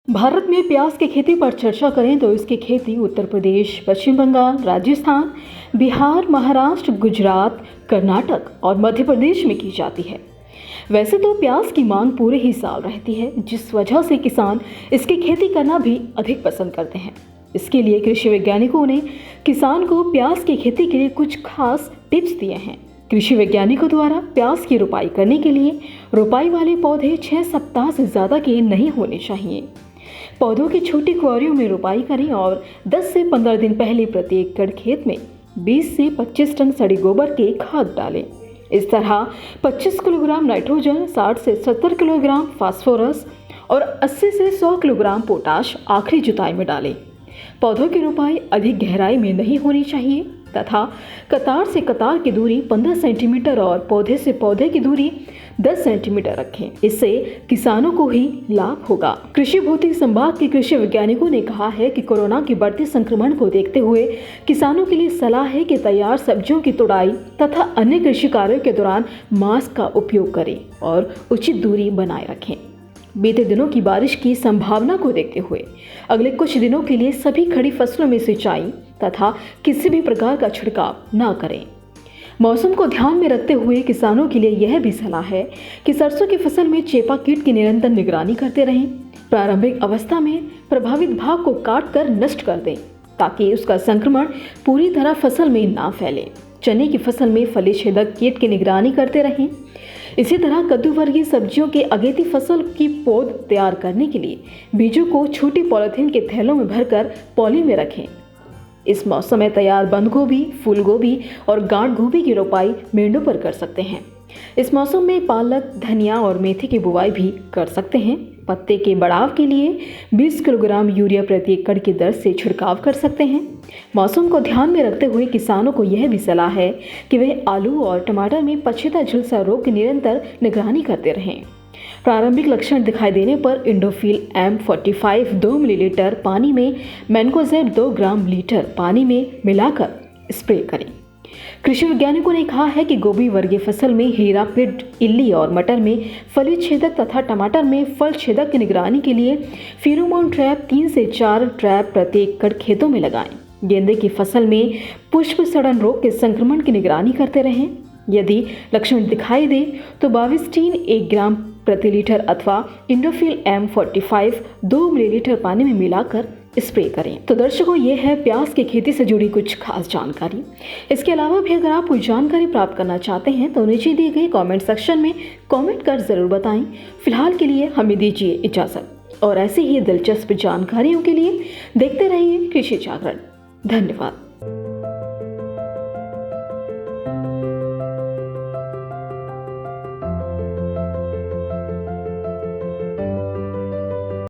भारत में प्याज की खेती पर चर्चा करें तो इसकी खेती उत्तर प्रदेश, पश्चिम बंगाल, राजस्थान, बिहार, महाराष्ट्र, गुजरात, कर्नाटक और मध्य प्रदेश में की जाती है। वैसे तो प्याज की मांग पूरे ही साल रहती है, जिस वजह से किसान इसकी खेती करना भी अधिक पसंद करते हैं। इसके लिए कृषि वैज्ञानिकों ने किसान को प्याज की खेती के लिए कुछ खास टिप्स दिए हैं। कृषि वैज्ञानिकों द्वारा प्याज की रोपाई करने के लिए रोपाई वाले पौधे 6 सप्ताह से ज़्यादा के नहीं होने चाहिए। पौधों की छोटी क्यारियों में रोपाई करें और 10 से 15 दिन पहले प्रति एकड़ खेत में 20 से 25 टन सड़ी गोबर की खाद डालें। इस तरह 25 किलोग्राम नाइट्रोजन, 60 से 70 किलोग्राम फास्फोरस और 80 से 100 किलोग्राम पोटाश आखिरी जुताई में डालें। पौधों की रोपाई अधिक गहराई में नहीं होनी चाहिए तथा कतार से कतार की दूरी 15 सेंटीमीटर और पौधे से पौधे की दूरी 10 सेंटीमीटर रखें। इससे किसानों को ही लाभ होगा। कृषि भौतिक संभाग के कृषि वैज्ञानिकों ने कहा है कि कोरोना के बढ़ते संक्रमण को देखते हुए किसानों के लिए सलाह है कि तैयार सब्जियों की तुड़ाई तथा अन्य कृषि कार्यों के दौरान मास्क का उपयोग करें और उचित दूरी बनाए रखें। बीते दिनों की बारिश की संभावना को देखते हुए अगले कुछ दिनों के लिए सभी खड़ी फसलों में सिंचाई तथा किसी भी प्रकार का छिड़काव न करें। मौसम को ध्यान में रखते हुए किसानों के लिए यह भी सलाह है कि सरसों की फसल में चेपा कीट की निरंतर निगरानी करते रहें। प्रारंभिक अवस्था में प्रभावित भाग को काट कर नष्ट कर दें ताकि उसका संक्रमण पूरी तरह फसल में ना फैले। चने की फसल में फली छेदक कीट की निगरानी करते रहें। इसी तरह कद्दू वर्गीय सब्जियों के अगेती फसल की पौध तैयार करने के लिए बीजों को छोटी पॉलीथीन के थैलों में भरकर पॉली में रखें। इस मौसम में तैयार बंद गोभी, फूल गोभी और गांठ गोभी की रोपाई मेंढों पर कर सकते हैं। इस मौसम में पालक, धनिया और मेथी की बुवाई भी कर सकते हैं। पत्ते के बढ़ाव के लिए 20 किलोग्राम यूरिया प्रति एकड़ की दर से छिड़काव कर सकते हैं। मौसम को ध्यान में रखते हुए किसानों को यह भी सलाह है कि वे आलू और टमाटर में पछेता झुलसा रोग की निरंतर निगरानी करते रहें। प्रारंभिक लक्षण दिखाई देने पर इंडोफिल M45 2 मिलीलीटर पानी में, मैनकोजेब 2 ग्राम लीटर पानी में मिलाकर स्प्रे करें। कृषि वैज्ञानिकों ने कहा है कि गोभी वर्गीय फसल में हीरा पिड, इल्ली और मटर में फली छेदक तथा टमाटर में फल छेदक की निगरानी के लिए फेरोमोन ट्रैप 3 से 4 ट्रैप प्रति एकड़ खेतों में लगाएं। गेंदे की फसल में पुष्प सड़न रोग के संक्रमण की निगरानी करते रहें। यदि लक्षण दिखाई दे तो बाविस्टीन 1 ग्राम प्रति लीटर अथवा इंडोफिल M45 2 मिलीलीटर पानी में मिलाकर स्प्रे करें। तो दर्शकों, ये है प्याज की खेती से जुड़ी कुछ खास जानकारी। इसके अलावा भी अगर आप कोई जानकारी प्राप्त करना चाहते हैं तो नीचे दिए गए कमेंट सेक्शन में कमेंट कर जरूर बताएं। फिलहाल के लिए हमें दीजिए इजाजत और ऐसे ही दिलचस्प जानकारियों के लिए देखते रहिए कृषि जागरण। धन्यवाद।